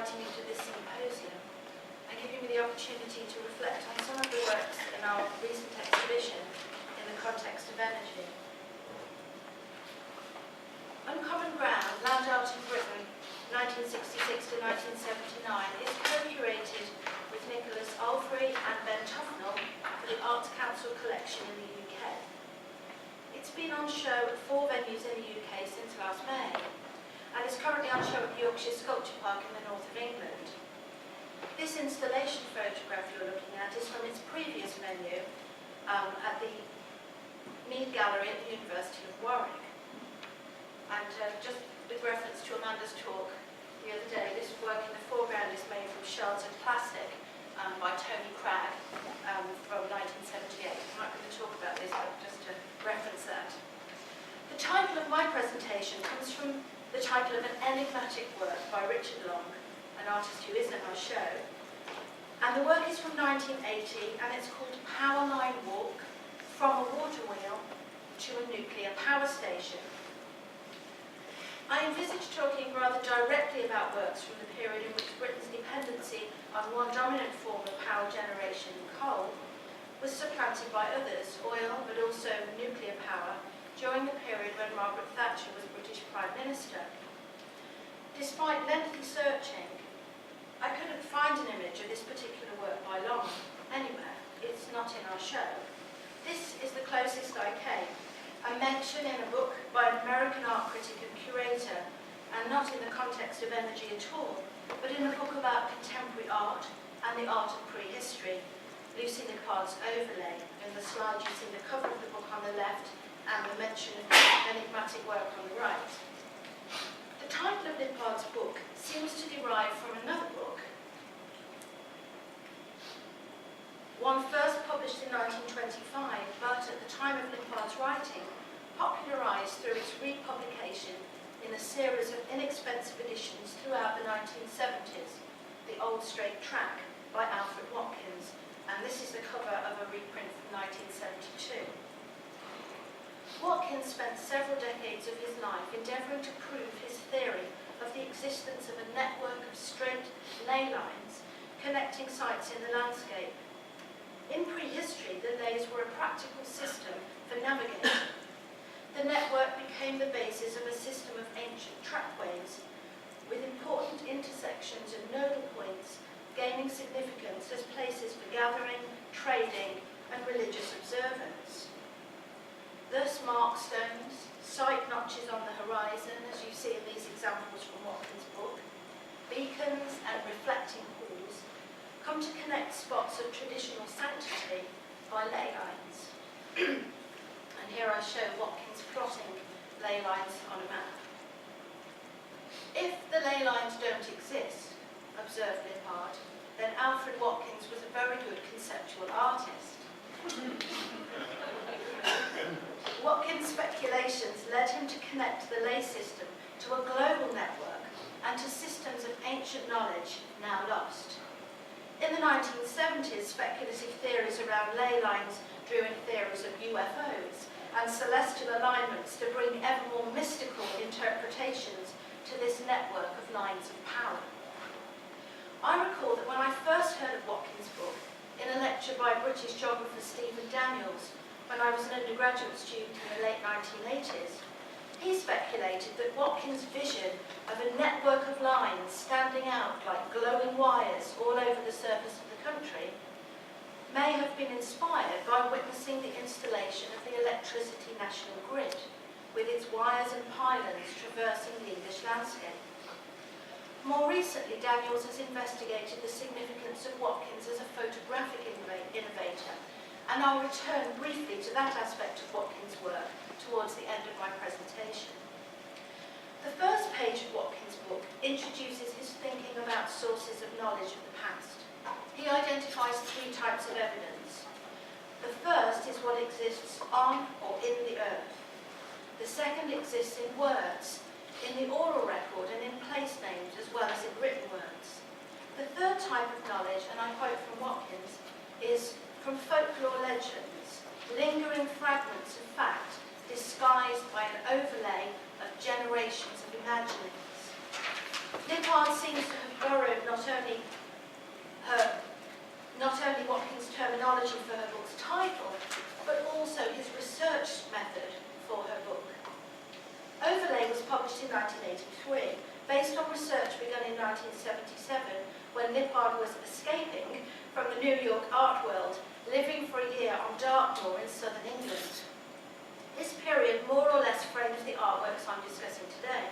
inviting me to this symposium and giving me the opportunity to reflect on some of the works in our recent exhibition in the context of energy. Uncommon Ground, Land Art in Britain, 1966 to 1979, is co-curated with Nicholas Alfrey and Ben Tufnell for the Arts Council collection in the UK. It's been on show at 4 venues in the UK since last May, and is currently on show at the Yorkshire Sculpture Park in the north of England. This installation photograph you're looking at is from its previous venue at the Mead Gallery at the University of Warwick. And just with reference to Amanda's talk the other day, this work in the foreground is made from shards of plastic by Tony Cragg from 1978. I'm not going to talk about this, but just to reference that. The title of my presentation comes from the title of an enigmatic work by Richard Long, an artist who is in our show. And the work is from 1980, and it's called Power Line Walk, from a water wheel to a nuclear power station. I envisage talking rather directly about works from the period in which Britain's dependency on one dominant form of power generation, coal, was supplanted by others, oil, but also nuclear power, during the period when Margaret Thatcher was British Prime Minister. Despite lengthy searching, I couldn't find an image of this particular work by Long anywhere. It's not in our show. This is the closest I came, a mention in a book by an American art critic and curator, and not in the context of energy at all, but in a book about contemporary art and the art of prehistory, Lucy Nippard's Overlay. In the slide you see the cover of the book on the left and the mention of enigmatic work on the right. The title of Nippard's book seems to derive from another book, one first published in 1925, but at the time of Nippard's writing, popularised through its republication in a series of inexpensive editions throughout the 1970s, The Old Straight Track by Alfred Watkins, and this is the cover of a reprint from 1972. Watkins spent several decades of his life endeavouring to prove his theory of the existence of a network of straight ley lines connecting sites in the landscape. In prehistory, the leys were a practical system for navigating. The network became the basis of a system of ancient trackways, with important intersections and nodal points gaining significance as places for gathering, trading, and religious observance. Thus, markstones, sight notches on the horizon, as you see in these examples from Watkins' book, beacons and reflecting pools come to connect spots of traditional sanctity by ley lines. And here I show Watkins plotting ley lines on a map. If the ley lines don't exist, observed Nippard, then Alfred Watkins was a very good conceptual artist. Watkins' speculations led him to connect the ley system to a global network and to systems of ancient knowledge now lost. In the 1970s, speculative theories around ley lines drew in theories of UFOs and celestial alignments to bring ever more mystical interpretations to this network of lines of power. I recall that when I first heard of Watkins' book in a lecture by British geographer Stephen Daniels, when I was an undergraduate student in the late 1980s, he speculated that Watkins' vision of a network of lines standing out like glowing wires all over the surface of the country may have been inspired by witnessing the installation of the electricity national grid, with its wires and pylons traversing the English landscape. More recently, Daniels has investigated the significance of Watkins as a photographic innovator, and I'll return briefly to that aspect of Watkins' work towards the end of my presentation. The first page of Watkins' book introduces his thinking about sources of knowledge of the past. He identifies 3 types of evidence. The first is what exists on or in the earth. The second exists in words, in the oral record and in place names as well as in written words. The third type of knowledge, and I quote from Watkins, is from folklore legends, lingering fragments of fact disguised by an overlay of generations of imaginings. Nippard seems to have borrowed begun in 1977, when Lippard was escaping from the New York art world, living for a year on Dartmoor in southern England. This period more or less frames the artworks I'm discussing today.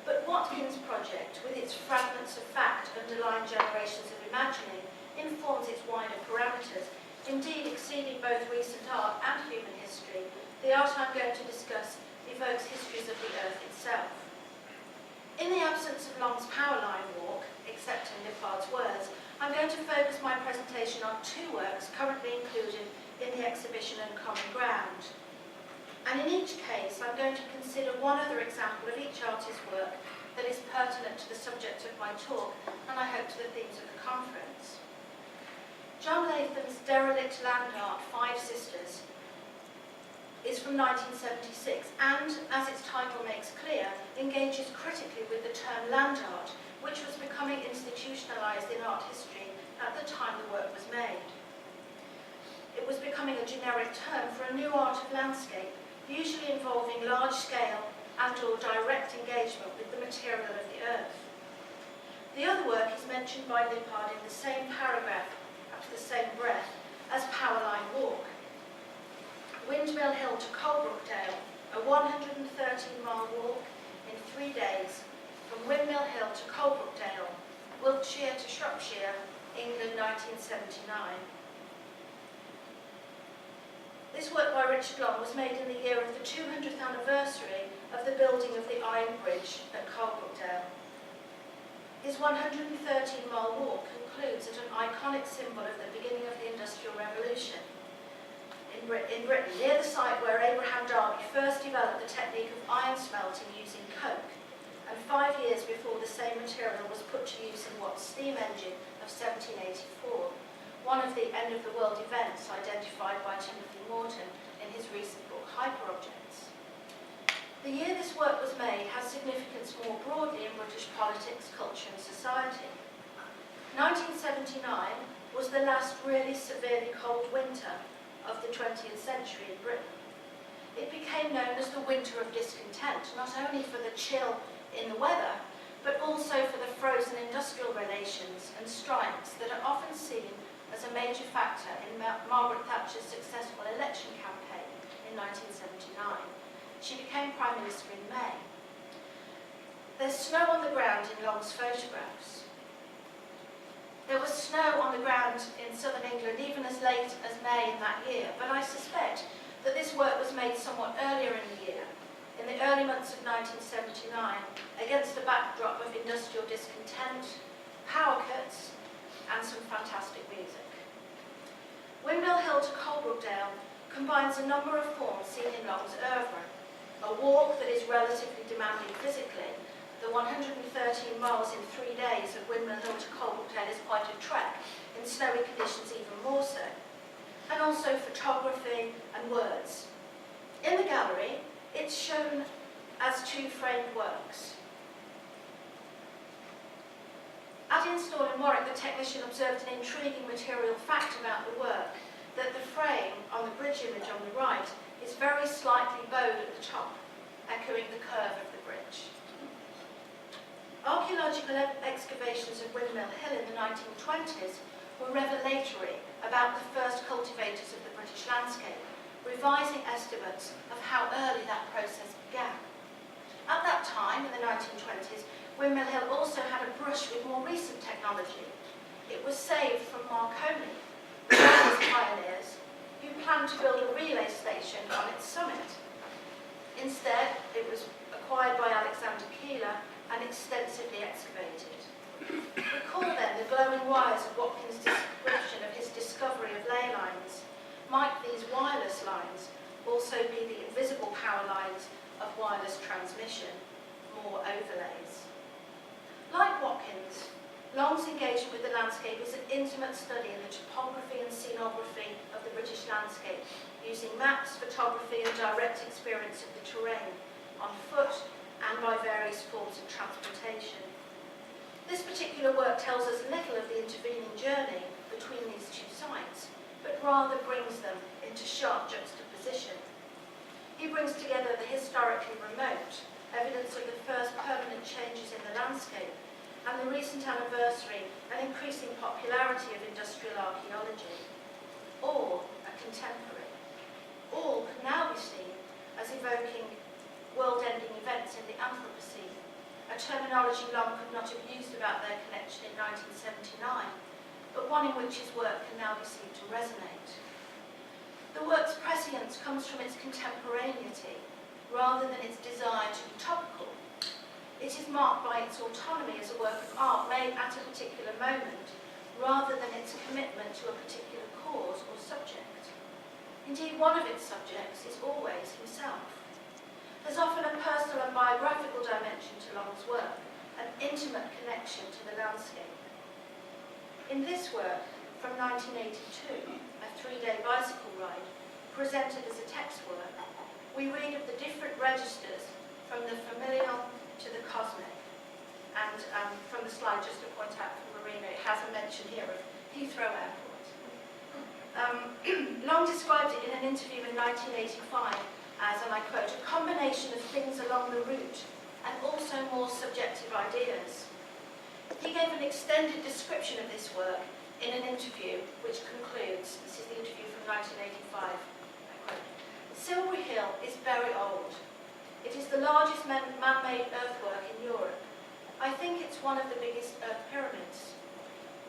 But Watkins' project, with its fragments of fact underlying generations of imagining, informs its wider parameters, indeed exceeding both recent art and human history. The art I'm going to discuss evokes histories of the earth itself. In the absence of Long's Powerline Walk, except in Lippard's words, I'm going to focus my presentation on two works currently included in the exhibition Uncommon Ground. And in each case, I'm going to consider one other example of each artist's work that is pertinent to the subject of my talk, and I hope to the themes of the conference. John Latham's derelict land art, Five Sisters, is from 1976, and, as its title makes clear, engages critically with the term land art, which was becoming institutionalized in art history at the time the work was made. It was becoming a generic term for a new art of landscape, usually involving large-scale and/or direct engagement with the material of the earth. The other work is mentioned by Lippard in the same paragraph, at the same breath, as Powerline Walk. Windmill Hill to Coalbrookdale, a 113-mile walk in 3 days, from Windmill Hill to Coalbrookdale, Wiltshire to Shropshire, England 1979. This work by Richard Long was made in the year of the 200th anniversary of the building of the Iron Bridge at Coalbrookdale. His 113-mile walk concludes at an iconic symbol of the beginning of the Industrial Revolution in Britain, near the site where Abraham Darby first developed the technique of iron smelting using coke, and 5 years before the same material was put to use in Watt's steam engine of 1784. One of the end-of-the-world events identified by Timothy Morton in his recent book, Hyperobjects. The year this work was made has significance more broadly in British politics, culture and society. 1979 was the last really severely cold winter of the 20th century in Britain. It became known as the Winter of Discontent, not only for the chill in the weather, but also for the frozen industrial relations and strikes that are often seen as a major factor in Margaret Thatcher's successful election campaign in 1979. She became Prime Minister in May. There's snow on the ground in Long's photographs. There was snow on the ground in southern England even as late as May in that year, but I suspect that this work was made somewhat earlier in the year, in the early months of 1979, against a backdrop of industrial discontent, power cuts, and some fantastic music. Windmill Hill to Coalbrookdale combines a number of forms seen in Long's oeuvre. A walk that is relatively demanding physically. The 113 miles in 3 days of Windmill Hill to Coalbrookdale is quite a trek, in snowy conditions even more so. And also photography and words. In the gallery, it's shown as 2 framed works. At install in Warwick, the technician observed an intriguing material fact about the work, that the frame on the bridge image on the right is very slightly bowed at the top, echoing the curve of the bridge. Archaeological excavations of Windmill Hill in the 1920s were revelatory about the first cultivators of the British landscape, revising estimates of how early that process began. At that time, in the 1920s, Windmill Hill also had a brush with more recent technology. It was saved from Marconi, one of his pioneers, who planned to build a relay station on its summit. Instead, it was acquired by Alexander Keeler and extensively excavated. Recall then the glowing wires of Watkins' description of his discovery of ley lines. Might these wireless lines also be the invisible power lines of wireless transmission, more overlays? Like Watkins, Long's engagement with the landscape is an intimate study in the topography and scenography of the British landscape, using maps, photography and direct experience of the terrain, on foot and by various forms of transportation. This particular work tells us little of the intervening journey between these 2 sites, but rather brings them into sharp juxtaposition. He brings together the historically remote, evidence of the first permanent changes in the landscape, and the recent anniversary and increasing popularity of industrial archaeology, all are contemporary. All can now be seen as evoking world-ending events in the Anthropocene, a terminology Long could not have used about their connection in 1979, but one in which his work can now be seen to resonate. The work's prescience comes from its contemporaneity, rather than its desire to be topical. It is marked by its autonomy as a work of art made at a particular moment, rather than its commitment to a particular cause or subject. Indeed, one of its subjects is always himself. There's often a personal and biographical dimension to Long's work, an intimate connection to the landscape. In this work, from 1982, a 3-day bicycle ride, presented as a text work, we read of the different registers from the familial to the cosmic. And from the slide, just to point out from Marina, it has a mention here of Heathrow Airport. Long described it in an interview in 1985 as, and I quote, a combination of things along the route and also more subjective ideas. He gave an extended description of this work in an interview which concludes, this is the interview from 1985, I quote, Silbury Hill is very old. It is the largest man-made earthwork in Europe. I think it's one of the biggest earth pyramids.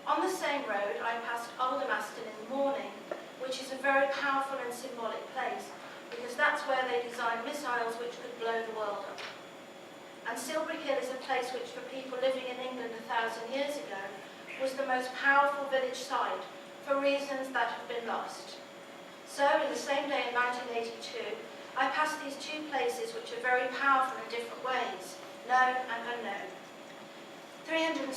On the same road, I passed Aldermaston in the morning, which is a very powerful and symbolic place, because that's where they designed missiles which could blow the world up. And Silbury Hill is a place which, for people living in England 1,000 years ago, was the most powerful village site for reasons that have been lost. So, in the same day in 1982, I passed these two places which are very powerful in different ways, known and unknown. 316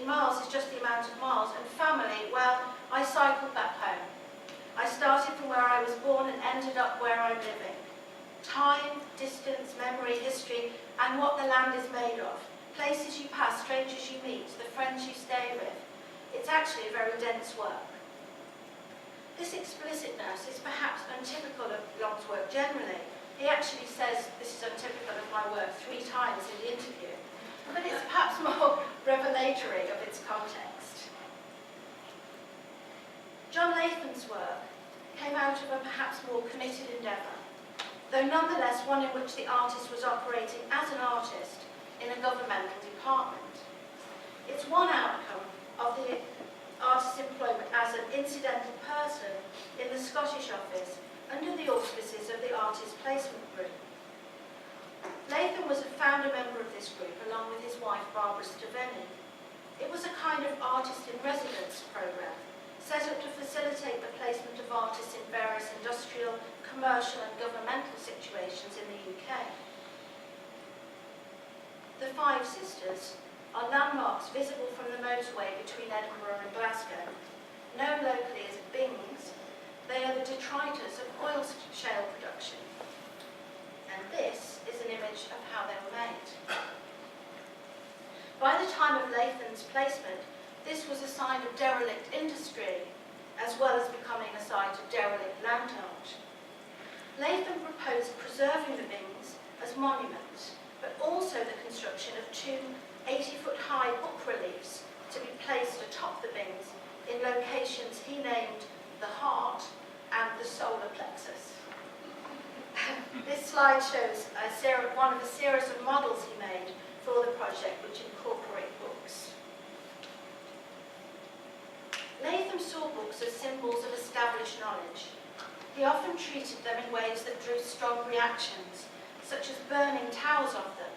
miles is just the amount of miles, and family, well, I cycled back home. I started from where I was born and ended up where I'm living. Time, distance, memory, history, and what the land is made of. Places you pass, strangers you meet, the friends you stay with. It's actually a very dense work. This explicitness is perhaps untypical of Long's work generally. He actually says this is untypical of my work 3 times in the interview, but it's perhaps more revelatory of its context. John Latham's work came out of a perhaps more committed endeavour, though nonetheless one in which the artist was operating as an artist in a governmental department. It's one outcome of the artist's employment as an incidental person in the Scottish office under the auspices of the Artist Placement Group. Latham was a founder member of this group along with his wife Barbara Staveni. It was a kind of artist-in-residence programme set up to facilitate the placement of artists in various industrial, commercial and governmental situations in the UK. The Five Sisters are landmarks visible from the motorway between Edinburgh and Glasgow. Known locally as bings, they are the detritus of oil shale production. And this is an image of how they were made. By the time of Latham's placement, this was a sign of derelict industry, as well as becoming a site of derelict land art. Latham proposed preserving the bings as monuments, but also the construction of 2 80-foot-high book reliefs to be placed atop the bings in locations he named the heart and the solar plexus. This slide shows one of a series of models he made for the project which incorporate books. Latham saw books as symbols of established knowledge. He often treated them in ways that drew strong reactions, such as burning towers of them.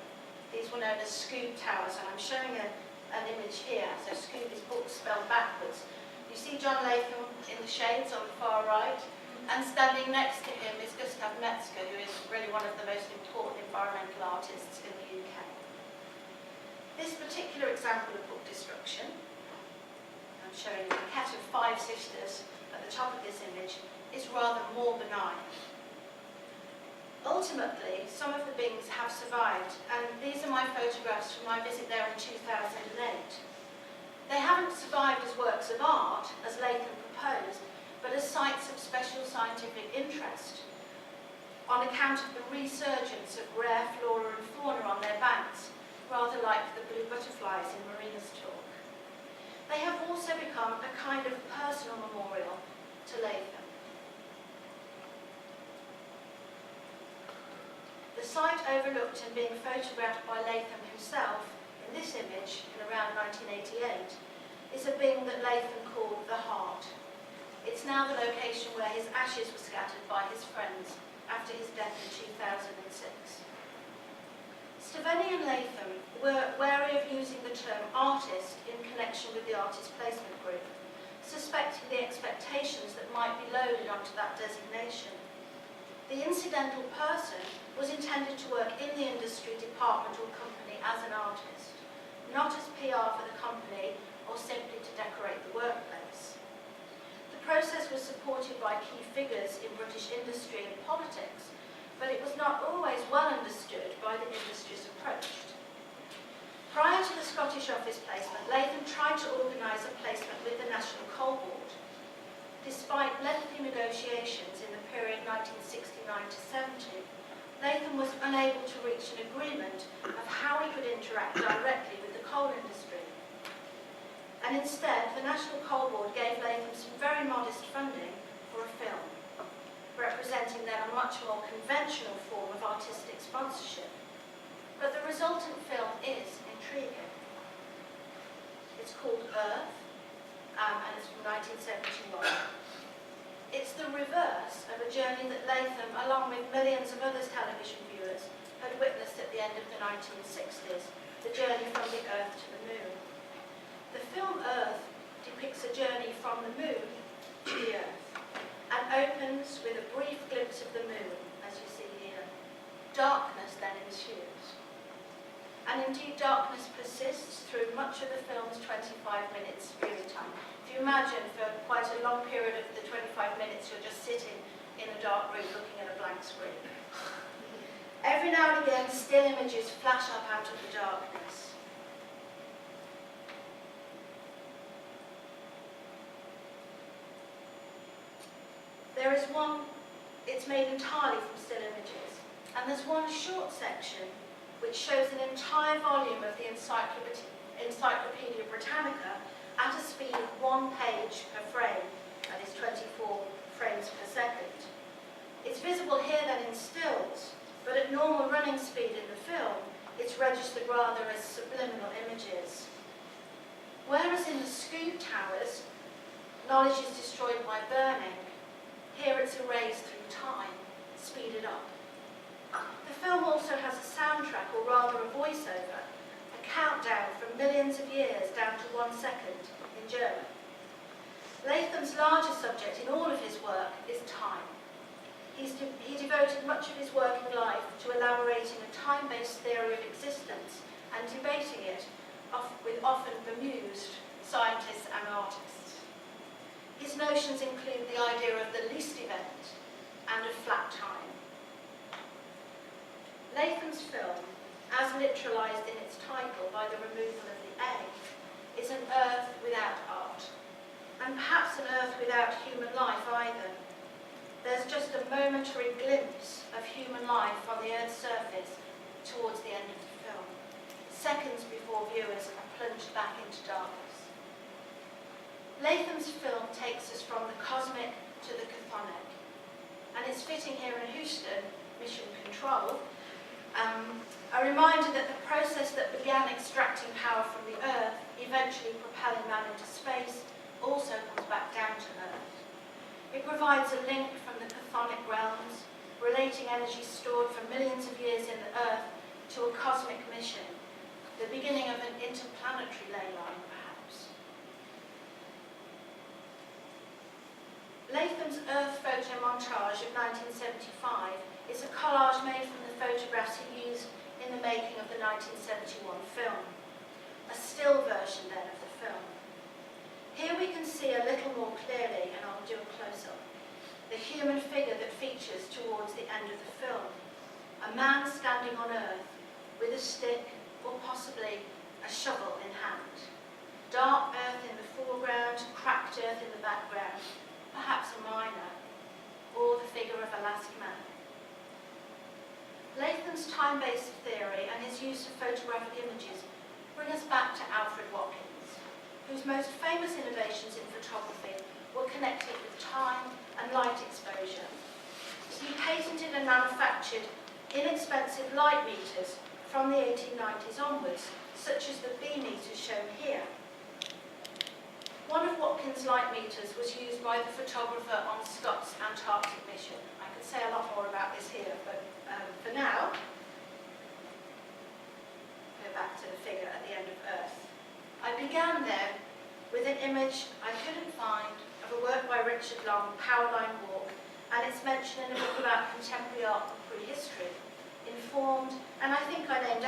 These were known as Scoob towers, and I'm showing an image here. So Scoob is book spelled backwards. You see John Latham in the shades on the far right, and standing next to him is Gustav Metzger, who is really one of the most important environmental artists in the UK. This particular example of book destruction, I'm showing the cat of 5 sisters at the top of this image, is rather more benign. Ultimately, some of the bings have survived, and these are my photographs from my visit there in 2008. They haven't survived as works of art, as Latham proposed, but as sites of special scientific interest, on account of the resurgence of rare flora and fauna on their banks, rather like the blue butterflies in Marina's talk. They have also become a kind of personal memorial to Latham. The site overlooked and being photographed by Latham himself in this image in around 1988 is a bing that Latham called the Heart. It's now the location where his ashes were scattered by his friends after his death in 2006. Staveni and Latham were wary of using the term artist in connection with the artist placement group, suspecting the expectations that might be loaded onto that designation. The incidental person was intended to work in the industry, department or company as an artist, not as PR for the company or simply to decorate the workplace. The process was supported by key figures in British industry and politics, but it was not always well understood by the industries approached. Prior to the Scottish Office placement, Latham tried to organise a placement with the National Coal Board. Despite lengthy negotiations in the period 1969 to 70, Latham was unable to reach an agreement of how he could interact directly with the coal industry. And instead, the National Coal Board gave Latham some very modest funding for a film, representing then a much more conventional form of artistic sponsorship. But the resultant film is intriguing. It's called Earth, and it's from 1971. It's the reverse of a journey that Latham, along with millions of other television viewers, had witnessed at the end of the 1960s, the journey from the Earth to the Moon. The film Earth depicts a journey from the Moon to the Earth, and opens with a brief glimpse of the Moon, as you see here. Darkness then ensues. And indeed, darkness persists through much of the film's 25 minutes viewing time. If you imagine, for quite a long period of the 25 minutes, you're just sitting in a dark room looking at a blank screen. Every now and again, still images flash up out of the darkness. There is one, it's made entirely from still images, and there's one short section which shows an entire volume of the Encyclopedia Britannica at a speed of 1 page per frame, that is 24 frames per second. It's visible here then in stills, but at normal running speed in the film, it's registered rather as subliminal images. Whereas in the Scoob Towers, knowledge is destroyed by burning, here it's erased through time, speeded up. The film also has a soundtrack, or rather a voiceover, a countdown from millions of years down to 1 second in German. Latham's larger subject in all of his work is time. He devoted much of his working life to elaborating a time-based theory of existence and debating it with often bemused scientists and artists. His notions include the idea of the least event and of flat time. Latham's film, as literalized in its title by the removal of the A, is an earth without art, and perhaps an earth without human life either. There's just a momentary glimpse of human life on the Earth's surface towards the end of the film, seconds before viewers are plunged back into darkness. Latham's film takes us from the cosmic to the chthonic, and it's fitting here in Houston, Mission Control, a reminder that the process that began extracting power from the Earth, eventually propelling man into space, also comes back down to Earth. It provides a link from the chthonic realms, relating energy stored for millions of years in the Earth to a cosmic mission, the beginning of an interplanetary ley line, perhaps. Latham's Earth photo montage of 1975 is a collage made from the photographs he used in the making of the 1971 film, a still version then of the film. Here we can see a little more clearly, and I'll do a close-up, the human figure that features towards the end of the film, a man standing on Earth with a stick or possibly a shovel in hand. Dark earth in the foreground, cracked earth in the background, perhaps a miner, or the figure of a last man. Latham Smithson's time-based theory and his use of photographic images bring us back to Alfred Watkins, whose most famous innovations in photography were connected with time and light exposure. He patented and manufactured inexpensive light meters from the 1890s onwards, such as the B meters shown here. One of Watkins' light meters was used by the photographer on Scott's Antarctic mission. I could say a lot more about this here, but for now, go back to the figure at the end of Earth. I began there with an image I couldn't find of a work by Richard Long, Powerline Walk, and it's mentioned in a book about contemporary art and prehistory, informed, and I think named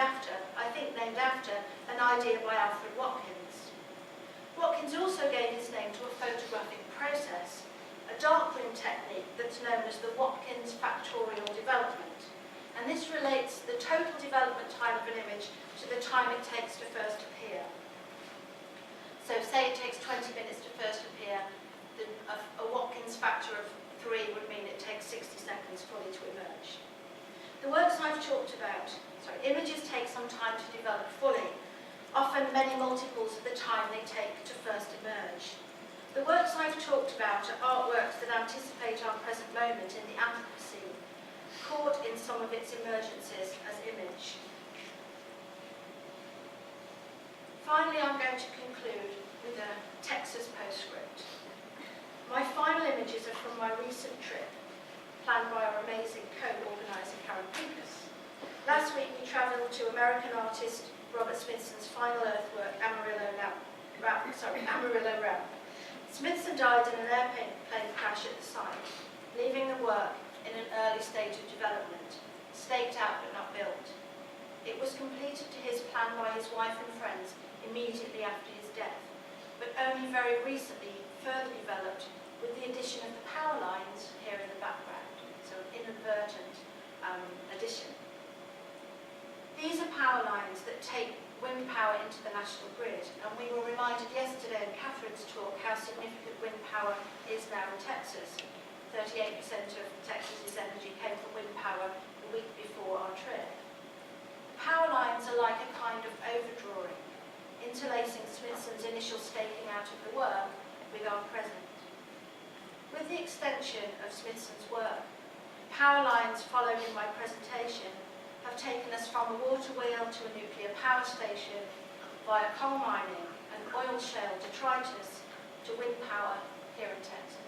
after an idea by Alfred Watkins. Watkins also gave his name to a photographic process, a darkroom technique that's known as the Watkins factorial development. And this relates the total development time of an image to the time it takes to first appear. So say it takes 20 minutes to first appear, a Watkins factor of 3 would mean it takes 60 seconds fully to emerge. The works I've talked about, images take some time to develop fully, often many multiples of the time they take to first emerge. The works I've talked about are artworks that anticipate our present moment in the Anthropocene, caught in some of its emergences as image. Finally, I'm going to conclude with a Texas postscript. My final images are from my recent trip, planned by our amazing co-organiser Karen Pincus. Last week we travelled to American artist Robert Smithson's final earthwork, Amarillo Ramp. Smithson died in an airplane crash at the site, leaving the work in an early stage of development, staked out but not built. It was completed to his plan by his wife and friends immediately after his death, but only very recently further developed with the addition of the power lines here in the background, so an inadvertent addition. These are power lines that take wind power into the national grid, and we were reminded yesterday in Catherine's talk how significant wind power is now in Texas. 38% of Texas's energy came from wind power the week before our trip. Power lines are like a kind of overdrawing, interlacing Smithson's initial staking out of the work with our present. With the extension of Smithson's work, power lines followed in my presentation have taken us from a water wheel to a nuclear power station, via coal mining and oil shale detritus to wind power here in Texas.